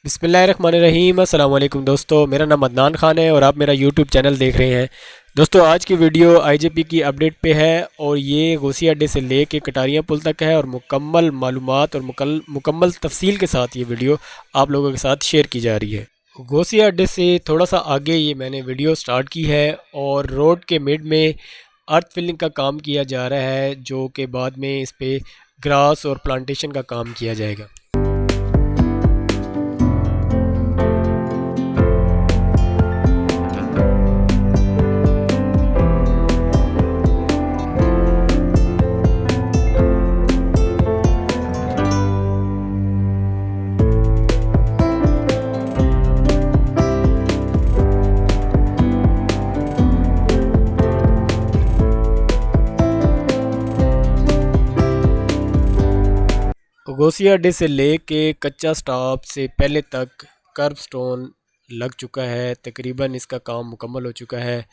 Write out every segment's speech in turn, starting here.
बिस्मिल्लाहिर्रहमानिर्रहीम। अस्सलाम वालेकुम दोस्तों, मेरा नाम अदनान खान है और आप मेरा यूट्यूब चैनल देख रहे हैं। दोस्तों, आज की वीडियो आईजेपी की अपडेट पे है और ये गोसी अड्डे से ले के कटारियाँ पुल तक है और मुकम्मल मालूमात और मुकम्मल तफसील के साथ ये वीडियो आप लोगों के साथ शेयर की जा रही है। गोसी अड्डे से थोड़ा सा आगे ये मैंने वीडियो स्टार्ट की है और रोड के मिड में अर्थ फिलिंग का काम किया जा रहा है, जो कि बाद में इस पर ग्रास और प्लांटेशन का काम किया जाएगा। गोसिया अड्डे से ले के कच्चा स्टॉप से पहले तक कर्ब स्टोन लग चुका है। तकरीबन इसका काम मुकम्मल हो चुका है।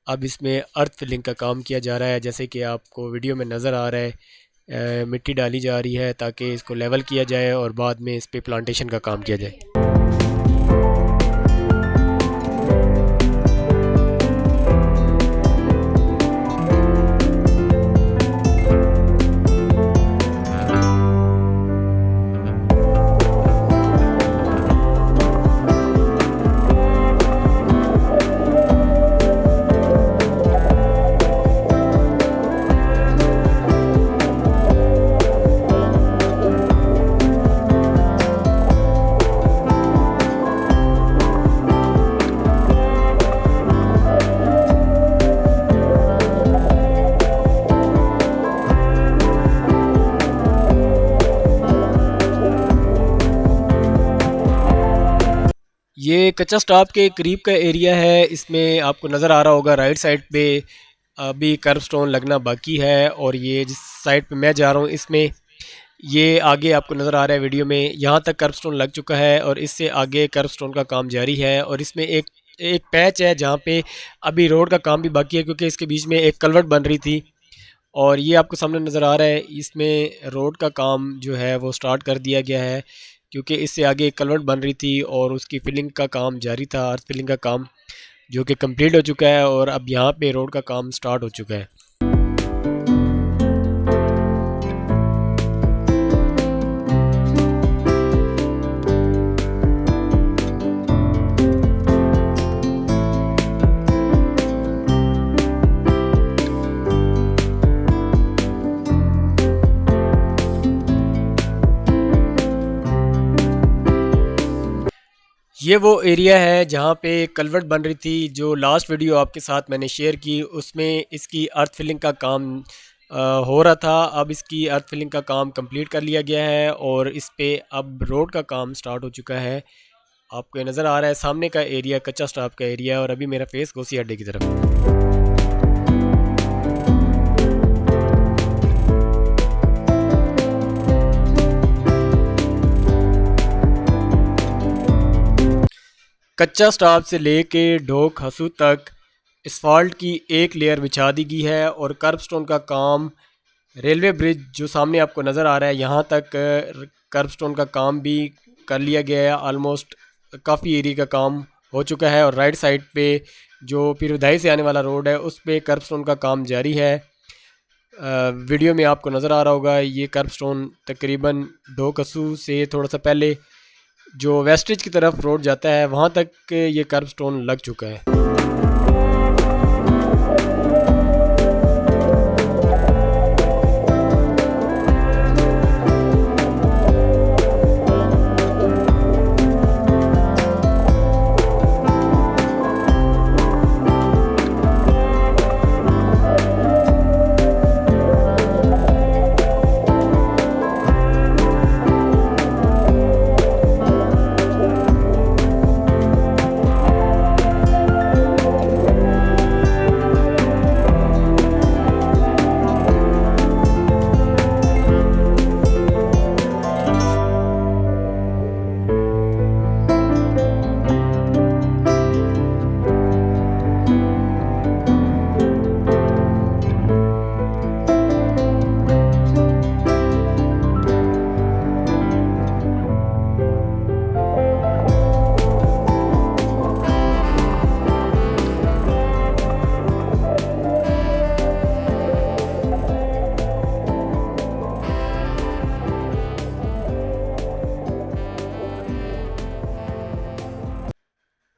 अब इसमें अर्थ फिलिंग का काम किया जा रहा है, जैसे कि आपको वीडियो में नज़र आ रहा है। मिट्टी डाली जा रही है ताकि इसको लेवल किया जाए और बाद में इस पर प्लांटेशन का काम किया जाए। ये कच्चा स्टॉप के करीब का एरिया है। इसमें आपको नज़र आ रहा होगा राइट साइड पे अभी कर्ब स्टोन लगना बाकी है और ये जिस साइड पे मैं जा रहा हूँ इसमें ये आगे आपको नज़र आ रहा है वीडियो में, यहाँ तक कर्ब स्टोन लग चुका है और इससे आगे कर्ब स्टोन का काम जारी है। और इसमें एक एक पैच है जहाँ पे अभी रोड का काम भी बाकी है, क्योंकि इसके बीच में एक कलवट बन रही थी और ये आपको सामने नज़र आ रहा है। इसमें रोड का काम जो है वो स्टार्ट कर दिया गया है, क्योंकि इससे आगे एक कलवट बन रही थी और उसकी फिलिंग का काम जारी था, अर्थ फिलिंग का काम, जो कि कंप्लीट हो चुका है और अब यहाँ पे रोड का काम स्टार्ट हो चुका है। ये वो एरिया है जहाँ पे कलवट बन रही थी। जो लास्ट वीडियो आपके साथ मैंने शेयर की उसमें इसकी अर्थ फिलिंग का काम हो रहा था। अब इसकी अर्थ फिलिंग का काम कंप्लीट कर लिया गया है और इस पे अब रोड का काम स्टार्ट हो चुका है। आपको ये नज़र आ रहा है सामने का एरिया कच्चा स्टॉप का एरिया और अभी मेरा फेस गोसी अड्डे की तरफ है। कच्चा स्टॉप से लेके ढोक हसू तक इस्फाल्ट की एक लेयर बिछा दी गई है और कर्ब स्टोन का काम रेलवे ब्रिज जो सामने आपको नज़र आ रहा है यहाँ तक कर्ब स्टोन का काम भी कर लिया गया है। ऑलमोस्ट काफ़ी एरिया का काम हो चुका है और राइट साइड पे जो पीरुदाई से आने वाला रोड है उस पे कर्ब स्टोन का काम जारी है। वीडियो में आपको नज़र आ रहा होगा ये कर्ब स्टोन तकरीबन ढोकसू से थोड़ा सा पहले जो वेस्टेज की तरफ रोड जाता है वहाँ तक ये कर्ब स्टोन लग चुका है।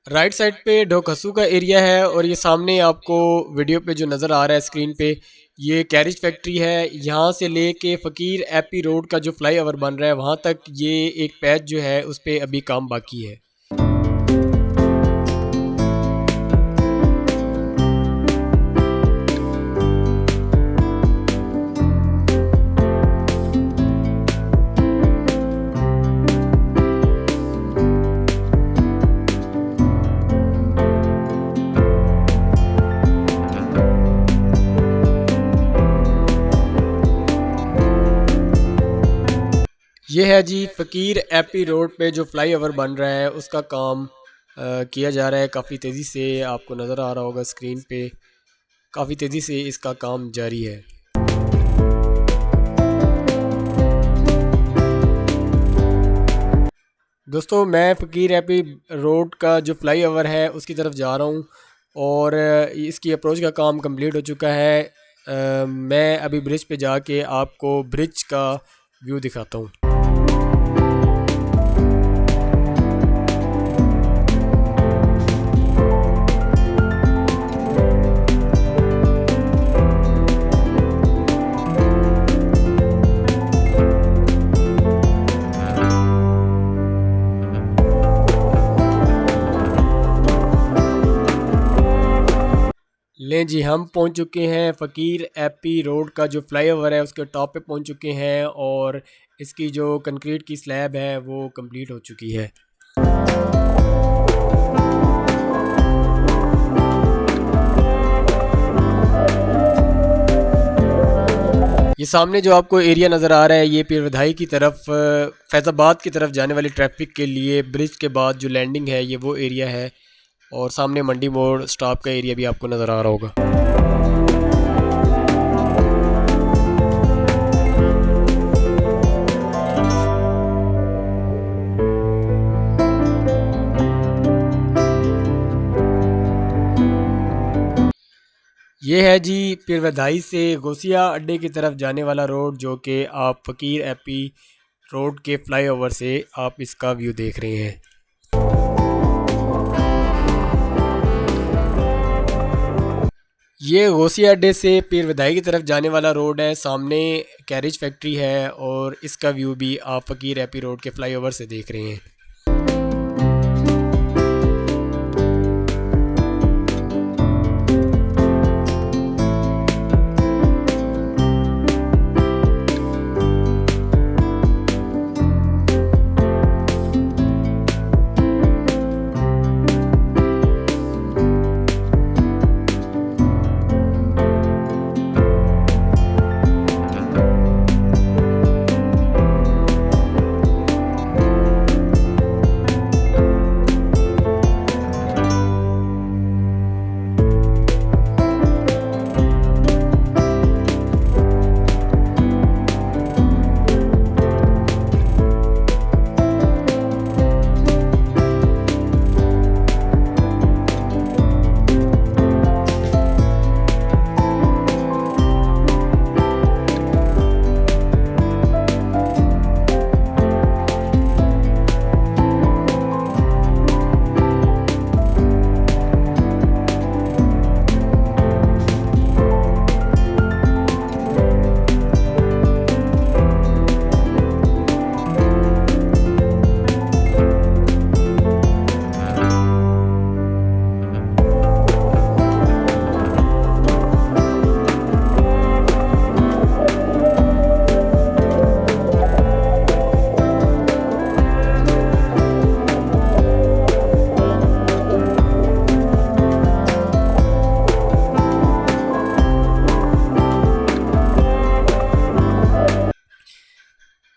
राइट साइड पे ढोकसू का एरिया है और ये सामने आपको वीडियो पे जो नज़र आ रहा है स्क्रीन पे, ये कैरिज फैक्ट्री है। यहाँ से लेके फ़कीर एपी रोड का जो फ्लाई ओवर बन रहा है वहाँ तक ये एक पैच जो है उस पर अभी काम बाकी है। ये है जी फ़कीर एपी रोड पे जो फ्लाई ओवर बन रहा है उसका काम किया जा रहा है काफ़ी तेज़ी से। आपको नज़र आ रहा होगा स्क्रीन पे, काफ़ी तेज़ी से इसका काम जारी है। दोस्तों मैं फ़कीर एपी रोड का जो फ्लाई ओवर है उसकी तरफ जा रहा हूँ और इसकी अप्रोच का काम कंप्लीट हो चुका है। मैं अभी ब्रिज पे जाके आपको ब्रिज का व्यू दिखाता हूँ। लें जी, हम पहुंच चुके हैं फ़कीर एपी रोड का जो फ्लाईओवर है उसके टॉप पे पहुंच चुके हैं और इसकी जो कंक्रीट की स्लैब है वो कंप्लीट हो चुकी है। ये सामने जो आपको एरिया नज़र आ रहा है ये पीरवधाई की तरफ फैज़ाबाद की तरफ जाने वाली ट्रैफिक के लिए ब्रिज के बाद जो लैंडिंग है ये वो एरिया है और सामने मंडी मोड़ स्टॉप का एरिया भी आपको नज़र आ रहा होगा। ये है जी पीरवधाई से गोसिया अड्डे की तरफ जाने वाला रोड जो कि आप फ़कीर एपी रोड के फ्लाईओवर से आप इसका व्यू देख रहे हैं। ये गोसिया अड्डे से पीरवधाई की तरफ जाने वाला रोड है, सामने कैरिज फैक्ट्री है और इसका व्यू भी आप फ़कीर एपी रोड के फ्लाईओवर से देख रहे हैं।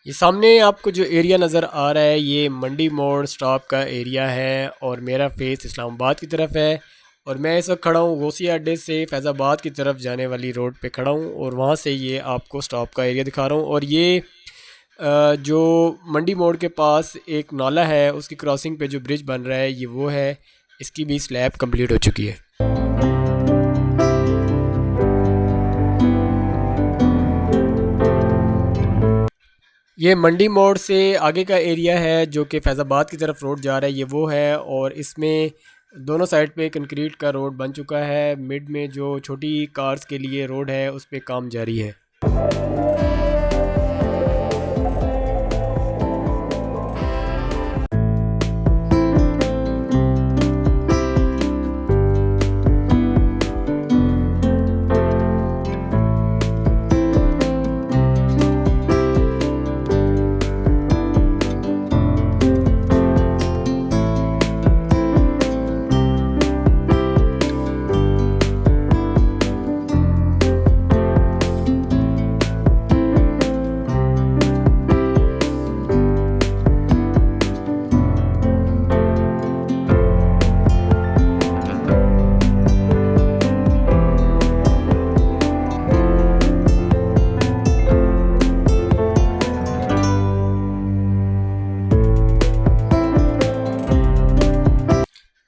ये सामने आपको जो एरिया नज़र आ रहा है ये मंडी मोड़ स्टॉप का एरिया है और मेरा फेस इस्लामाबाद की तरफ है और मैं इस वक्त खड़ा हूँ गोसिया अड्डे से फैज़ाबाद की तरफ जाने वाली रोड पे खड़ा हूँ और वहाँ से ये आपको स्टॉप का एरिया दिखा रहा हूँ। और ये जो मंडी मोड़ के पास एक नाला है उसकी क्रॉसिंग पे जो ब्रिज बन रहा है ये वो है, इसकी भी स्लैब कंप्लीट हो चुकी है। ये मंडी मोड़ से आगे का एरिया है जो कि फैज़ाबाद की तरफ रोड जा रहा है ये वो है और इसमें दोनों साइड पे कंक्रीट का रोड बन चुका है। मिड में जो छोटी कार्स के लिए रोड है उस पे काम जारी है।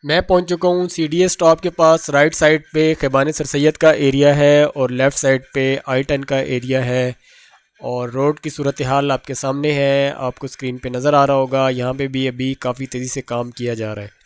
मैं पहुंच चुका हूं CDA स्टॉप के पास। राइट साइड पे खैबान सर सैयद का एरिया है और लेफ़्ट साइड पे I-10 का एरिया है। और रोड की सूरत हाल आपके सामने है, आपको स्क्रीन पे नज़र आ रहा होगा। यहाँ पे भी अभी काफ़ी तेज़ी से काम किया जा रहा है।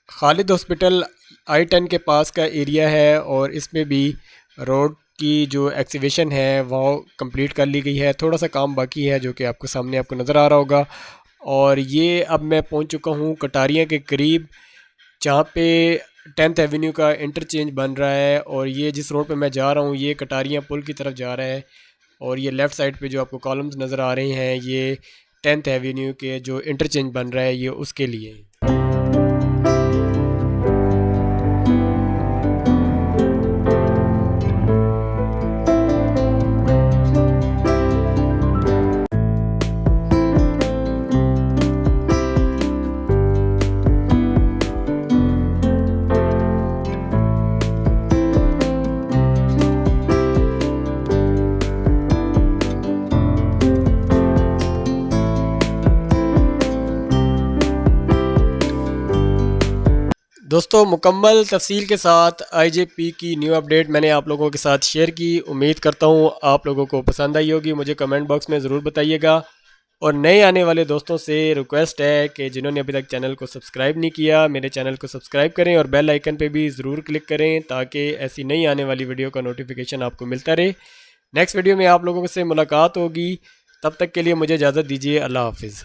खालिद हॉस्पिटल I-10 के पास का एरिया है और इसमें भी रोड की जो एक्सीवेशन है वो कंप्लीट कर ली गई है। थोड़ा सा काम बाकी है जो कि आपको सामने आपको नज़र आ रहा होगा। और ये अब मैं पहुंच चुका हूं कटारिया के करीब, जहाँ पे 10th एवेन्यू का इंटरचेंज बन रहा है। और ये जिस रोड पे मैं जा रहा हूँ ये कटारिया पुल की तरफ जा रहा है। और ये लेफ़्ट साइड पे जो आपको कॉलम्स नज़र आ रहे हैं ये 10th एवेन्यू के जो इंटरचेंज बन रहा है ये उसके लिए। दोस्तों मुकम्मल तफसील के साथ IJP की न्यू अपडेट मैंने आप लोगों के साथ शेयर की। उम्मीद करता हूँ आप लोगों को पसंद आई होगी। मुझे कमेंट बॉक्स में ज़रूर बताइएगा। और नए आने वाले दोस्तों से रिक्वेस्ट है कि जिन्होंने अभी तक चैनल को सब्सक्राइब नहीं किया मेरे चैनल को सब्सक्राइब करें और बेल आइकन पे भी ज़रूर क्लिक करें ताकि ऐसी नई आने वाली वीडियो का नोटिफिकेशन आपको मिलता रहे। नेक्स्ट वीडियो में आप लोगों से मुलाकात होगी, तब तक के लिए मुझे इजाज़त दीजिए। अल्लाह हाफिज़।